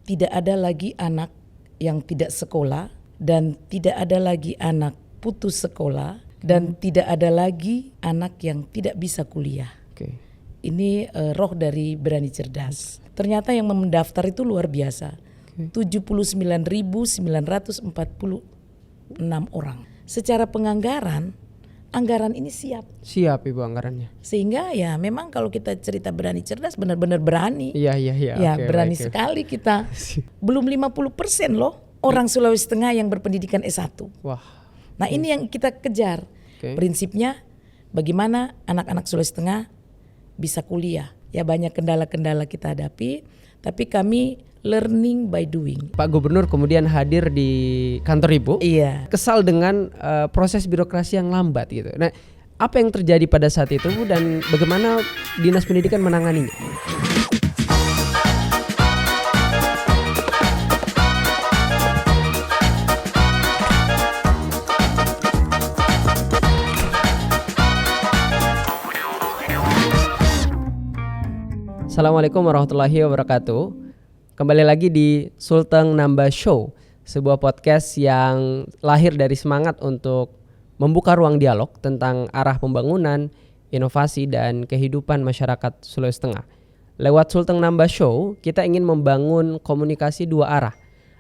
tidak ada lagi anak yang tidak sekolah, dan tidak ada lagi anak putus sekolah, dan tidak ada lagi anak yang tidak bisa kuliah. Oke. Ini roh dari Berani Cerdas. Ternyata yang mendaftar itu luar biasa. 79.946 orang. Secara penganggaran, anggaran ini siap. Siap Ibu anggarannya. Sehingga ya memang kalau kita cerita Berani Cerdas benar-benar berani. Iya. Ya Oke, berani baik. sekali kita. Belum 50% loh orang Sulawesi Tengah yang berpendidikan S1. Wah. Nah ini yang kita kejar. Oke. Prinsipnya bagaimana anak-anak Sulawesi Tengah bisa kuliah. Ya banyak kendala-kendala kita hadapi, tapi kami learning by doing. Pak Gubernur kemudian hadir di kantor Ibu. Iya. Kesal dengan proses birokrasi yang lambat gitu. Nah, apa yang terjadi pada saat itu Bu, dan bagaimana Dinas Pendidikan menanganinya? Assalamualaikum warahmatullahi wabarakatuh. Kembali lagi di Sulteng Nambah Show, sebuah podcast yang lahir dari semangat untuk membuka ruang dialog tentang arah pembangunan, inovasi, dan kehidupan masyarakat Sulawesi Tengah. Lewat Sulteng Nambah Show, kita ingin membangun komunikasi dua arah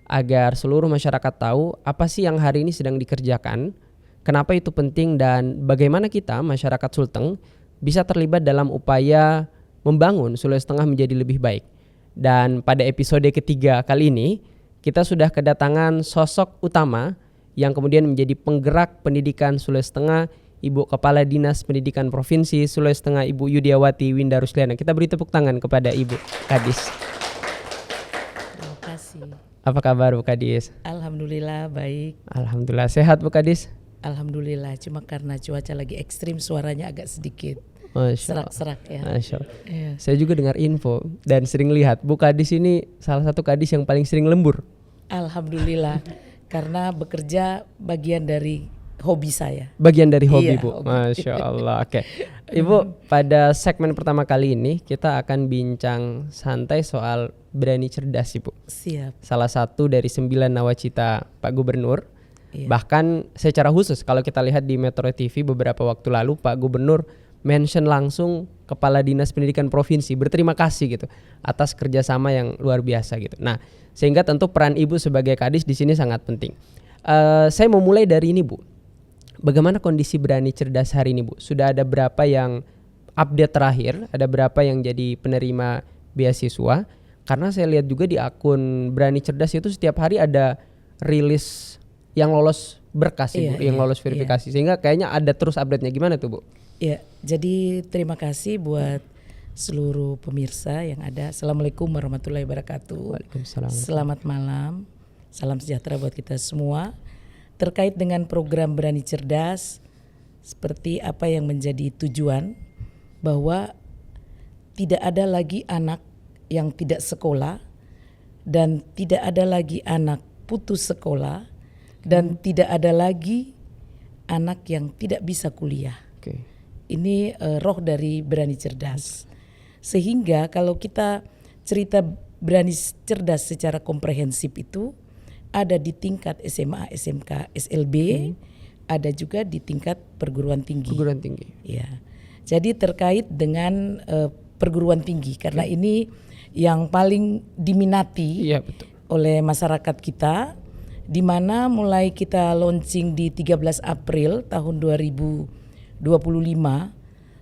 agar seluruh masyarakat tahu apa sih yang hari ini sedang dikerjakan, kenapa itu penting, dan bagaimana kita, masyarakat Sulteng, bisa terlibat dalam upaya membangun Sulawesi Tengah menjadi lebih baik. Dan pada episode ketiga kali ini, kita sudah kedatangan sosok utama yang kemudian menjadi penggerak pendidikan Sulawesi Tengah, Ibu Kepala Dinas Pendidikan Provinsi Sulawesi Tengah, Ibu Yudiawati Winda Rusliana. Kita beri tepuk tangan kepada Ibu Kadis. Terima kasih. Apa kabar Bu Kadis? Alhamdulillah baik. Alhamdulillah sehat Bu Kadis. Alhamdulillah, cuma karena cuaca lagi ekstrim suaranya agak sedikit serak-serak ya. Masya Allah. Iya. Saya juga dengar info dan sering lihat Bu Kadis ini salah satu Kadis yang paling sering lembur. Alhamdulillah, karena bekerja bagian dari hobi saya. Bagian dari hobi Iya, Bu. hobi. Masya Allah. Oke. Ibu, pada segmen pertama kali ini kita akan bincang santai soal Berani Cerdas Ibu. Siap. Salah satu dari 9 nawacita Pak Gubernur. Iya. Bahkan secara khusus kalau kita lihat di Metro TV beberapa waktu lalu, Pak Gubernur mention langsung Kepala Dinas Pendidikan Provinsi berterima kasih gitu atas kerjasama yang luar biasa gitu. Nah, sehingga tentu peran Ibu sebagai Kadis di sini sangat penting. Saya mau mulai dari ini Bu. Bagaimana kondisi Berani Cerdas hari ini Bu? Sudah ada berapa yang update terakhir? Ada berapa yang jadi penerima beasiswa? Karena saya lihat juga di akun Berani Cerdas itu setiap hari ada rilis yang lolos berkas Ibu, yang lolos verifikasi. Sehingga kayaknya ada terus update-nya. Gimana tuh Bu? Ya, jadi terima kasih buat seluruh pemirsa yang ada. Assalamualaikum warahmatullahi wabarakatuh. Waalaikumsalam. Selamat malam, salam sejahtera buat kita semua. Terkait dengan program Berani Cerdas, seperti apa yang menjadi tujuan, bahwa tidak ada lagi anak yang tidak sekolah, dan tidak ada lagi anak putus sekolah, dan tidak ada lagi anak yang tidak bisa kuliah. Oke. Ini roh dari Berani Cerdas. Sehingga kalau kita cerita Berani Cerdas secara komprehensif itu ada di tingkat SMA, SMK, SLB, ada juga di tingkat perguruan tinggi. Perguruan tinggi. Ya. Jadi terkait dengan perguruan tinggi karena ini yang paling diminati Iya betul. oleh masyarakat kita, di mana mulai kita launching di 13 April tahun 2025,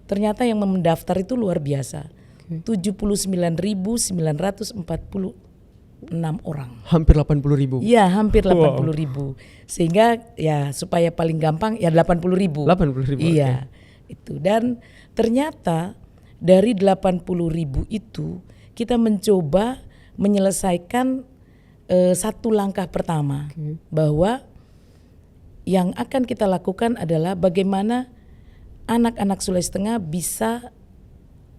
ternyata yang mendaftar itu luar biasa. 79.946 orang. Hampir 80.000. Iya, hampir 80.000. Sehingga ya supaya paling gampang ya 80.000. 80.000. Iya. Itu, dan ternyata dari 80.000 itu kita mencoba menyelesaikan satu langkah pertama, bahwa yang akan kita lakukan adalah bagaimana anak-anak Sulawesi Tengah bisa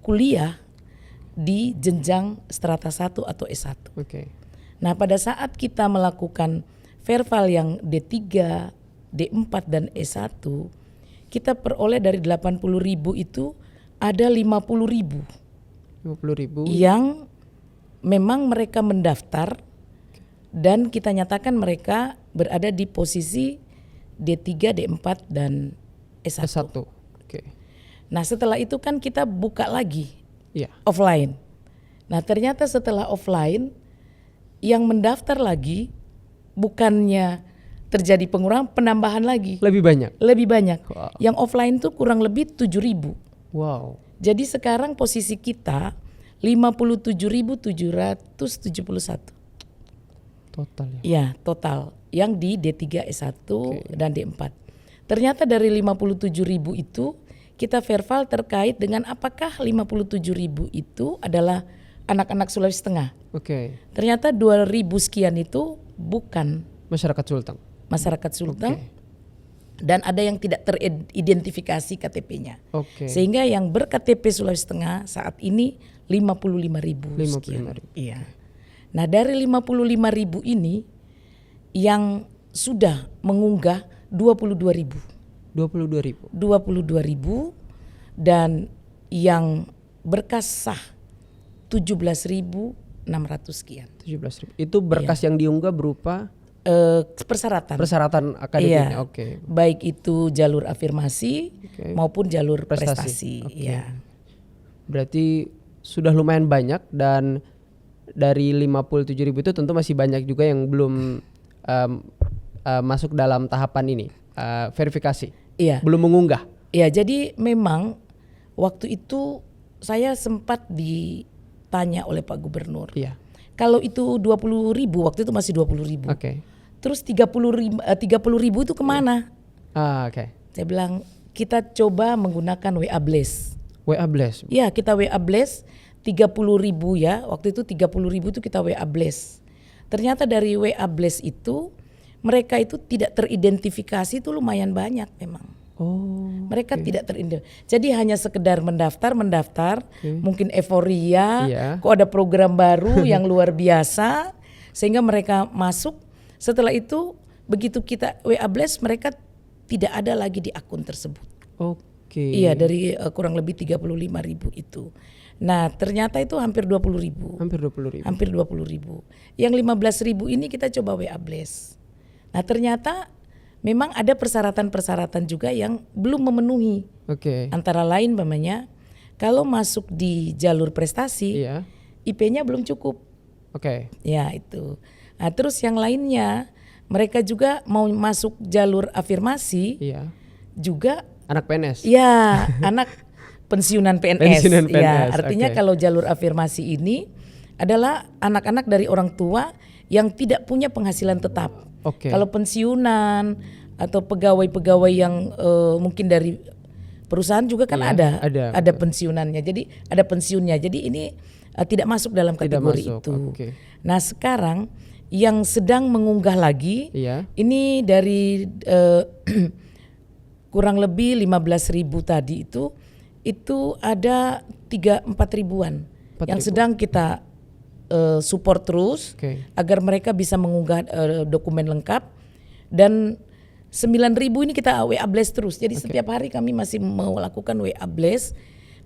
kuliah di jenjang strata 1 atau S1. Oke. Nah, pada saat kita melakukan verval yang D3, D4 dan S1, kita peroleh dari 80.000 itu ada 50.000 50.000. yang memang mereka mendaftar dan kita nyatakan mereka berada di posisi D3, D4 dan S1. S1. Oke. Nah, setelah itu kan kita buka lagi Iya. offline. Nah, ternyata setelah offline yang mendaftar lagi bukannya terjadi pengurangan, penambahan lagi. Lebih banyak. Lebih banyak. Wow. Yang offline tuh kurang lebih 7.000. Wow. Jadi sekarang posisi kita 57.771. Total ya. Ya, total yang di D3 S1 dan D4. Ternyata dari 57.000 itu kita verbal terkait dengan apakah 57.000 itu adalah anak-anak Sulawesi Tengah. Oke. Ternyata 2.000 sekian itu bukan Masyarakat Sulteng. masyarakat Sulteng. Dan ada yang tidak teridentifikasi KTP-nya. Oke. Sehingga yang ber-KTP Sulawesi Tengah saat ini 55.000 sekian. 55.000. Iya. Nah, dari 55.000 ini yang sudah mengunggah 22.000. 22.000. 22.000 dan yang berkas sah 17.600 sekian. 17.000. Itu berkas yang diunggah berupa Persyaratan akademiknya. Iya. Oke. Baik itu jalur afirmasi maupun jalur Prestasi. prestasi. Oke. Iya. Berarti sudah lumayan banyak, dan dari 57.000 itu tentu masih banyak juga yang belum masuk dalam tahapan ini, verifikasi. Iya. Belum mengunggah. Iya, jadi memang waktu itu saya sempat ditanya oleh Pak Gubernur. Iya. Kalau itu 20.000, waktu itu masih 20.000. Oke. Terus 30.000 itu kemana? Oke. Saya bilang kita coba menggunakan WA Blast. WA Blast. Ya, kita WA Blast 30.000 ya. Waktu itu 30.000 itu kita WA Blast. Ternyata dari WA Blast itu mereka itu tidak teridentifikasi, itu lumayan banyak memang. Oh. Mereka tidak teridentifikasi. Jadi hanya sekedar mendaftar, mungkin euforia, Iya. kok ada program baru yang luar biasa sehingga mereka masuk. Setelah itu begitu kita WA Blast, mereka tidak ada lagi di akun tersebut. Oke. Iya, dari kurang lebih 35.000 itu. Nah, ternyata itu hampir 20.000. Hampir 20.000. Hampir 20.000. Yang 15.000 ini kita coba WA Blast. Nah, ternyata memang ada persyaratan-persyaratan juga yang belum memenuhi. Oke. Antara lain namanya kalau masuk di jalur prestasi, Iya. IP-nya belum cukup. Oke. Ya, itu. Nah, terus yang lainnya mereka juga mau masuk jalur afirmasi, Iya. juga Anak PNS. ya anak pensiunan PNS. Pensiunan Ya, PNS, artinya oke. kalau jalur afirmasi ini adalah anak-anak dari orang tua yang tidak punya penghasilan tetap. Oke. Kalau pensiunan atau pegawai-pegawai yang mungkin dari perusahaan juga kan Iya, ada pensiunannya. Jadi ada pensiunnya. Jadi ini tidak masuk dalam Tidak kategori masuk, itu. oke. Nah, sekarang yang sedang mengunggah lagi Iya. ini dari kurang lebih 15.000 tadi itu ada 3-4 ribuan 4.000. yang sedang kita support terus Oke. agar mereka bisa mengunggah dokumen lengkap, dan 9.000 ini kita WA Blast terus. Jadi setiap hari kami masih melakukan WA Blast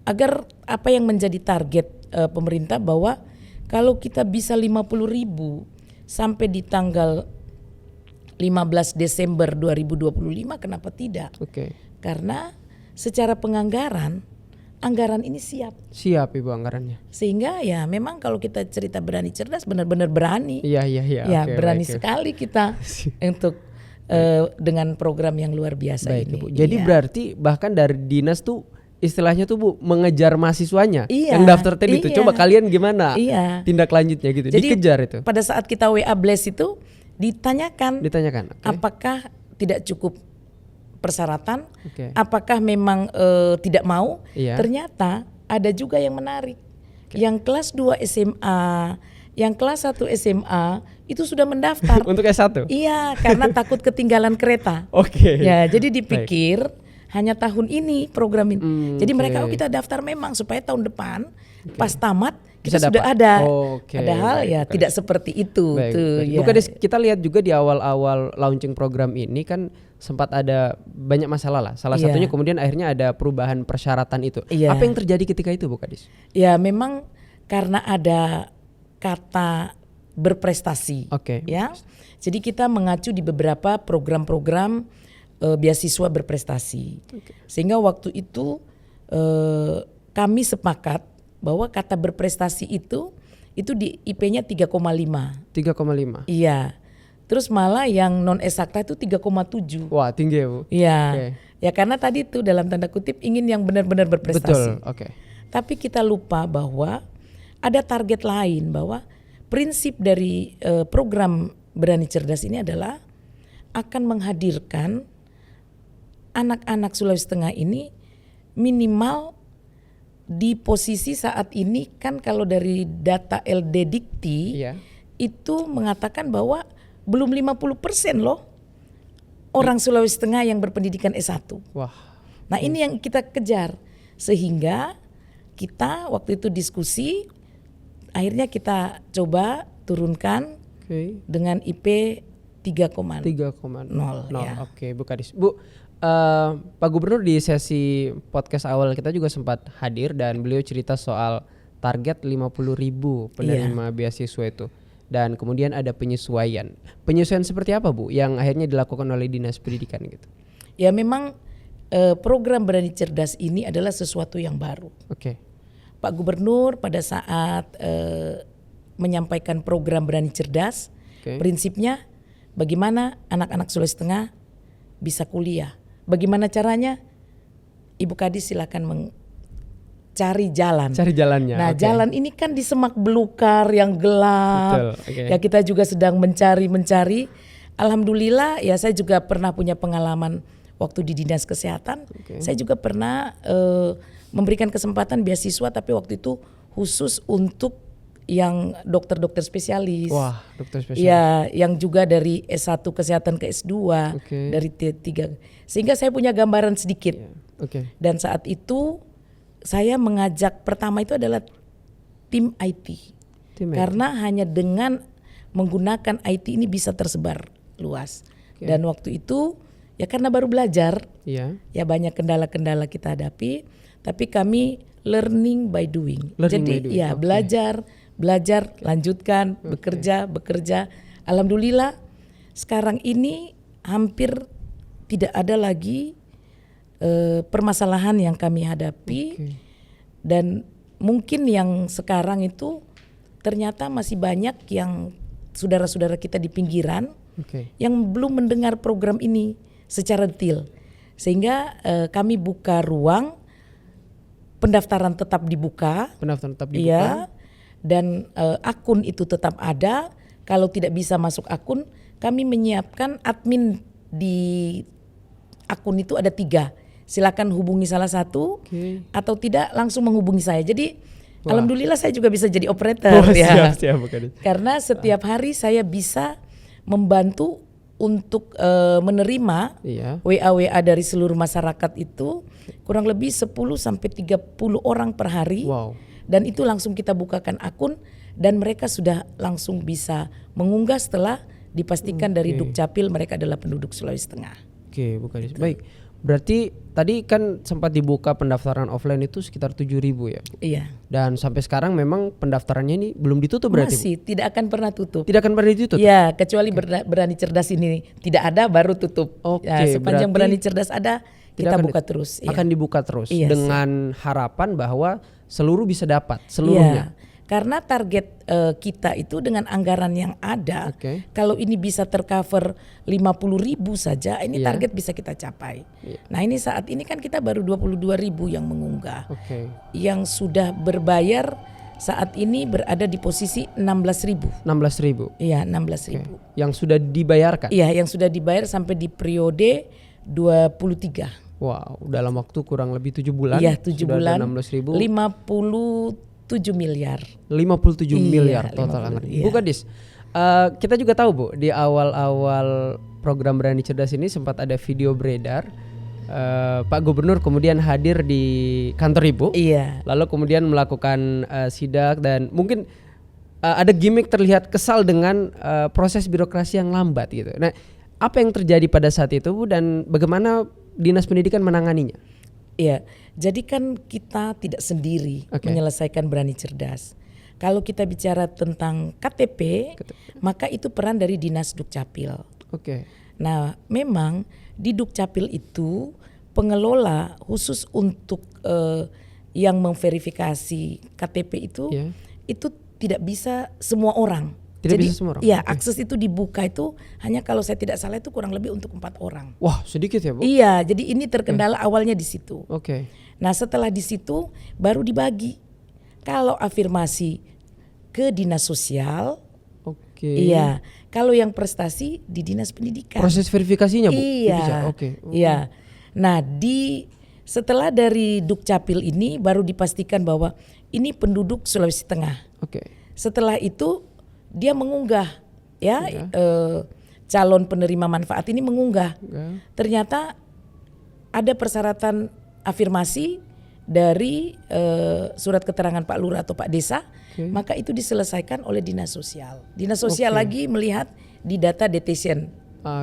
agar apa yang menjadi target pemerintah bahwa kalau kita bisa 50.000 sampai di tanggal 15 Desember 2025, kenapa tidak? Oke. Karena secara penganggaran, anggaran ini siap. Siap Ibu anggarannya. Sehingga ya memang kalau kita cerita berani cerdas, benar-benar berani. Iya. Ya, Oke, berani baik, Ibu. sekali kita untuk dengan program yang luar biasa Baik, ini. Ibu. Jadi Iya. berarti bahkan dari dinas tuh istilahnya tuh Bu mengejar mahasiswanya Iya, yang daftar tadi itu. iya. Coba kalian gimana Iya. tindak lanjutnya gitu. Jadi Dikejar itu. pada saat kita WA Blast itu ditanyakan Ditanyakan. Oke. apakah tidak cukup persyaratan, Oke. apakah memang tidak mau. Iya. Ternyata ada juga yang menarik. Yang kelas 2 SMA, yang kelas 1 SMA itu sudah mendaftar. Untuk S1. Iya, karena takut ketinggalan kereta. Oke. Ya, jadi dipikir hanya tahun ini program ini. Jadi oke. mereka kita daftar memang supaya tahun depan pas tamat Bisa kita sudah dapat. ada. Oke, Padahal baik, ya Kak tidak Des. seperti itu. Baik, Tuh, baik. ya. Bu Kades, kita lihat juga di awal-awal launching program ini kan sempat ada banyak masalah lah. Salah Iya. satunya kemudian akhirnya ada perubahan persyaratan itu. Iya. Apa yang terjadi ketika itu Bu Kades? Ya memang karena ada kata berprestasi. Oke. Ya. Jadi kita mengacu di beberapa program-program beasiswa berprestasi. Sehingga waktu itu kami sepakat bahwa kata berprestasi itu di IP-nya 3,5. 3,5. Iya. Terus malah yang non eksakta itu 3,7. Wah, tinggi ya, Bu. Iya. Oke. Ya karena tadi itu dalam tanda kutip ingin yang benar-benar berprestasi. Betul. Oke. Tapi kita lupa bahwa ada target lain, bahwa prinsip dari program Berani Cerdas ini adalah akan menghadirkan anak-anak Sulawesi Tengah ini minimal di posisi saat ini, kan kalau dari data LD Dikti Iya. itu mengatakan bahwa belum 50% loh orang Sulawesi Tengah yang berpendidikan S1. Wah. Nah ini yang kita kejar, sehingga kita waktu itu diskusi, akhirnya kita coba turunkan dengan IP 3,0. 3,0. Ya. Oke, Bu Kadis. Bu, Pak Gubernur di sesi podcast awal kita juga sempat hadir dan beliau cerita soal target 50.000 penerima beasiswa itu. Dan kemudian ada penyesuaian. Penyesuaian seperti apa, Bu, yang akhirnya dilakukan oleh Dinas Pendidikan gitu? Ya memang program Berani Cerdas ini adalah sesuatu yang baru. Oke. Pak Gubernur pada saat menyampaikan program Berani Cerdas, prinsipnya bagaimana anak-anak Sulawesi Tengah bisa kuliah. Bagaimana caranya? Ibu Kadis silakan mencari jalan. Cari jalannya. Nah, jalan ini kan di semak belukar yang gelap. Betul. Ya kita juga sedang mencari. Alhamdulillah ya saya juga pernah punya pengalaman waktu di Dinas Kesehatan. Saya juga pernah memberikan kesempatan beasiswa, tapi waktu itu khusus untuk yang dokter-dokter spesialis. Wah, dokter spesialis. Ya, yang juga dari S1 kesehatan ke S2, dari T3. Sehingga saya punya gambaran sedikit. Dan saat itu saya mengajak pertama itu adalah tim IT. Karena hanya dengan menggunakan IT ini bisa tersebar luas. Dan waktu itu ya karena baru belajar, ya banyak kendala-kendala kita hadapi, tapi kami learning by doing. Jadi ya belajar, lanjutkan, bekerja. Alhamdulillah sekarang ini hampir tidak ada lagi permasalahan yang kami hadapi. Dan mungkin yang sekarang itu ternyata masih banyak yang saudara-saudara kita di pinggiran yang belum mendengar program ini secara detail. Sehingga kami buka ruang, pendaftaran tetap dibuka. Iya. Dan akun itu tetap ada. Kalau tidak bisa masuk akun, kami menyiapkan admin di akun itu ada 3. Silakan hubungi salah satu, atau tidak langsung menghubungi saya. Jadi alhamdulillah saya juga bisa jadi operator. Siap, karena setiap hari saya bisa membantu untuk menerima WA dari seluruh masyarakat itu kurang lebih 10 sampai 30 orang per hari. Dan itu langsung kita bukakan akun dan mereka sudah langsung bisa mengunggah setelah dipastikan dari Dukcapil mereka adalah penduduk Sulawesi Tengah. Oke, Bu Kadis. Baik. Berarti tadi kan sempat dibuka pendaftaran offline itu sekitar 7.000 ya, Bu? Iya. Dan sampai sekarang memang pendaftarannya ini belum ditutup berarti, masih, Bu? Tidak akan pernah tutup. Tidak akan pernah ditutup? Ya, kecuali Berani Cerdas ini tidak ada baru tutup. Ya, sepanjang Berani Cerdas ada, kita buka terus. Akan dibuka terus dengan harapan bahwa seluruh bisa dapat, seluruhnya. Iya. Karena target kita itu dengan anggaran yang ada, kalau ini bisa tercover 50.000 saja, ini target bisa kita capai. Nah ini saat ini kan kita baru 22.000 yang mengunggah. Yang sudah berbayar saat ini berada di posisi 16.000. 16.000? Iya, 16.000. Yang sudah dibayarkan? Iya, yang sudah dibayar sampai di periode 23. Wow, dalam waktu kurang lebih 7 bulan. Iya, 7 bulan. 16.000. 57 miliar. 57 miliar total anggaran. Bu Kadis, kita juga tahu, Bu, di awal-awal program Berani Cerdas ini sempat ada video beredar. Pak Gubernur kemudian hadir di kantor Ibu. Iya. Lalu kemudian melakukan sidak dan mungkin ada gimmick terlihat kesal dengan proses birokrasi yang lambat gitu. Nah, apa yang terjadi pada saat itu, Bu, dan bagaimana Dinas Pendidikan menanganinya? Iya, jadi kan kita tidak sendiri menyelesaikan Berani Cerdas. Kalau kita bicara tentang KTP, maka itu peran dari Dinas Dukcapil. Oke. Nah, memang di Dukcapil itu pengelola khusus untuk yang memverifikasi KTP itu Iya. itu tidak bisa semua orang. Tidak Jadi, bisa semua orang? Iya, Oke. akses itu dibuka itu hanya kalau saya tidak salah itu kurang lebih untuk 4 orang. Wah, sedikit ya, Bu? Iya, jadi ini terkendala awalnya di situ. Oke. Nah, setelah di situ baru dibagi. Kalau afirmasi ke dinas sosial, Oke. iya. Kalau yang prestasi di dinas pendidikan. Proses verifikasinya, Bu? Iya. Bisa? Oke. Iya. Nah, setelah dari Dukcapil ini baru dipastikan bahwa ini penduduk Sulawesi Tengah. Oke. Setelah itu dia mengunggah, ya, calon penerima manfaat ini mengunggah. Oke. Ternyata ada persyaratan afirmasi dari surat keterangan Pak Lurah atau Pak Desa, maka itu diselesaikan oleh Dinas Sosial. Dinas Sosial lagi melihat di data DTSN,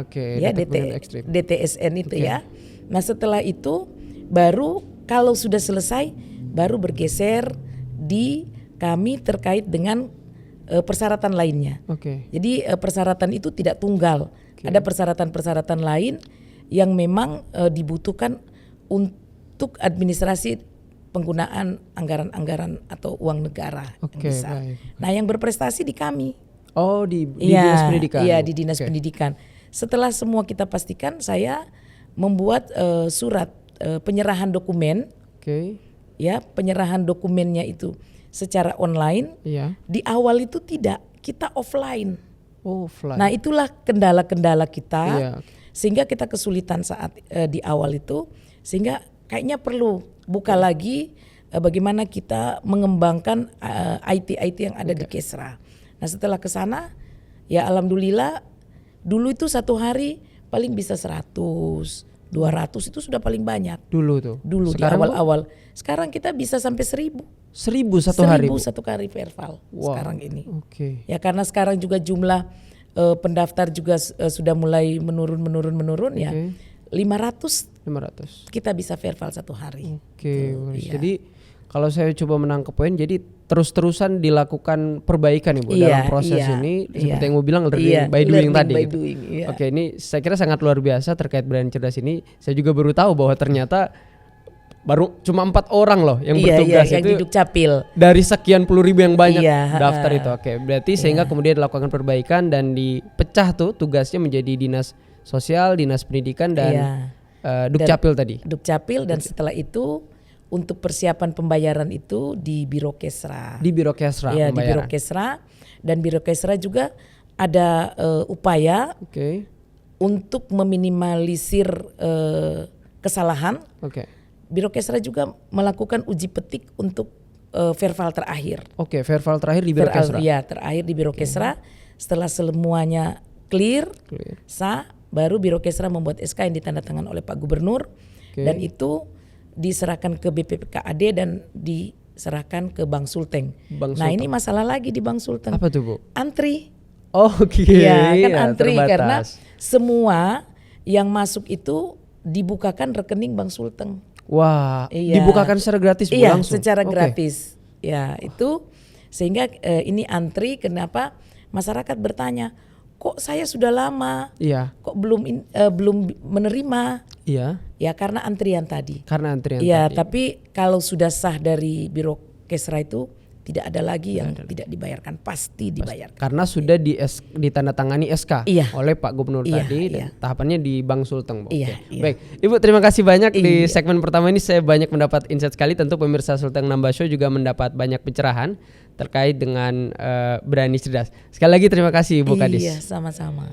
Oke. ya, data kependudukan ekstrim. DTSN itu ya. Nah, setelah itu baru kalau sudah selesai baru bergeser di kami terkait dengan persyaratan lainnya. Oke. Jadi persyaratan itu tidak tunggal. Ada persyaratan-persyaratan lain yang memang dibutuhkan untuk administrasi penggunaan anggaran-anggaran atau uang negara yang Oke, besar. baik. Nah, yang berprestasi di kami. Oh, di Dinas Pendidikan. Iya, di Dinas Oke. Pendidikan. Setelah semua kita pastikan, saya membuat surat penyerahan dokumen. Oke. Ya, penyerahan dokumennya itu secara online. Iya. Di awal itu tidak, kita offline. Oh, fly. Nah, itulah kendala-kendala kita, Iya, oke. sehingga kita kesulitan saat di awal itu, sehingga kayaknya perlu buka lagi bagaimana kita mengembangkan IT yang ada di Kesra. Nah, setelah ke sana, ya alhamdulillah, dulu itu satu hari paling bisa 100, 200 itu sudah paling banyak. Dulu tuh. Dulu Sekarang, di awal-awal. Sekarang kita bisa sampai 1000. 1000 satu hari, Bu? satu kali verval sekarang ini. Oke. Ya, karena sekarang juga jumlah pendaftar juga sudah mulai menurun ya. 500 kita bisa verval satu hari. Oke. Iya. Jadi kalau saya coba menangkap poin, jadi terus-terusan dilakukan perbaikan ya, Bu, dalam proses ini seperti yang mau bilang learning by doing tadi. By Gitu. doing, iya. Oke, ini saya kira sangat luar biasa terkait Berani Cerdas ini. Saya juga baru tahu bahwa ternyata baru cuma 4 orang loh yang bertugas yang itu di Dukcapil. dari sekian puluh ribu yang banyak Iya, daftar itu. Oke, berarti sehingga kemudian dilakukan perbaikan dan dipecah tuh tugasnya menjadi Dinas Sosial, Dinas Pendidikan dan Dukcapil tadi. Dukcapil dan setelah itu untuk persiapan pembayaran itu di Biro Kesra. Di Biro Kesra Ya, di Biro pembayaran. Kesra, dan Biro Kesra juga ada upaya Oke. untuk meminimalisir kesalahan. Oke. Biro Kesra juga melakukan uji petik untuk verval terakhir. Oke, verval terakhir di Biro Kesra. Ya, terakhir di Biro Kesra. Setelah semuanya clear, sah, baru Biro Kesra membuat SK yang ditandatangan oleh Pak Gubernur. Dan itu diserahkan ke BPPKAD dan diserahkan ke Bank Sulteng. Bank Nah, Sulteng. ini masalah lagi di Bank Sulteng. Apa tuh, Bu? Antri. Oh, oke. Iya, kan Ya, antri terbatas. karena semua yang masuk itu dibukakan rekening Bank Sulteng. Wah, Iya. dibukakan secara gratis, Bu, Iya, langsung. secara Oke. gratis. Ya, itu sehingga ini antri. Kenapa masyarakat bertanya, kok saya sudah lama, Iya. kok belum menerima? Iya. Ya, karena antrian tadi. Karena antrian Iya, tadi. tapi kalau sudah sah dari Biro Kesra itu tidak ada lagi yang tidak dibayarkan, pasti dibayarkan. Karena sudah ditandatangani SK Iya. oleh Pak Gubernur Iya, tadi dan iya. tahapannya di Bank Sulteng. Bu. Iya, Oke. iya. Baik, Ibu terima kasih banyak di Iya. segmen pertama ini saya banyak mendapat insight sekali. Tentu pemirsa Sulteng Nambah Show juga mendapat banyak pencerahan terkait dengan Berani Cerdas. Sekali lagi terima kasih Ibu Kadis. Iya, sama-sama.